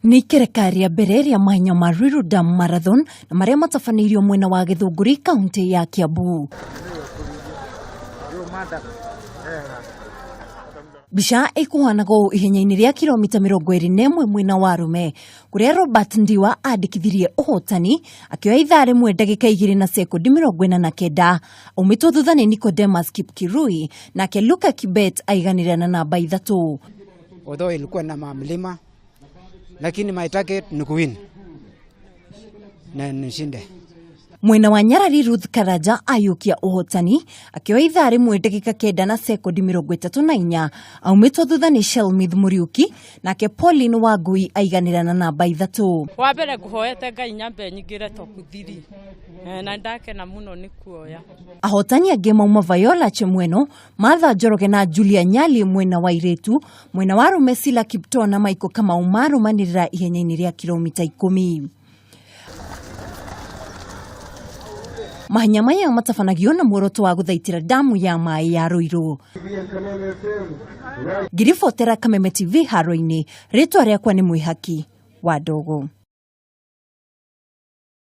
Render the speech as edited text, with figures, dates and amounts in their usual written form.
Ni kerekari ya mbere ya mahenya ma Ruiru Dam Marathon na maria matafanĩirio mwena wa Gĩthũngũri kaunti ya Kiambu. Bica ikuhanago ihenya-inĩ rĩa kilomita 21 mwena wa Rume, kuria Robert Ndiwa andikithirie uhotani akioya ithaa rĩmwe ndagĩka 2 na sekondi 49 umitwo thutha nĩ Nicodemus Kipkirui nake Luka Kibet aiganire na namba 3. Although ilikuwa na mamlima lakini my target ni kuwin na nishinde. Mwena wa Nyarari Ruth Karaja ayukia uhotani akioya ithaa rĩmwe ndagĩka 9 na sekondi 34 aumitwo thutha nĩ Shelmith Muriuki nake Pauline Wangui aiganira na namba 3. Wa mbere nguhoete Ngai nyambe nyingire top 3 na ndakena muno ni kuoya. Ahotani angĩ mauma Viola Chemweno, Martha Njoroge na Julia Nyali mwena wa Iretu, mwena wa Rume Sila Kipto na Michael Kamau marumanĩrĩra ihenya-inĩ rĩa kilomita 10. Mahenya maya matafanagio na muoroto wa guthaitira damu ya mai ya Ruiru. Giribotera Kameme TV haro-inĩ, rĩtwa rĩakwa nĩ Mwĩhaki wa Ndogo.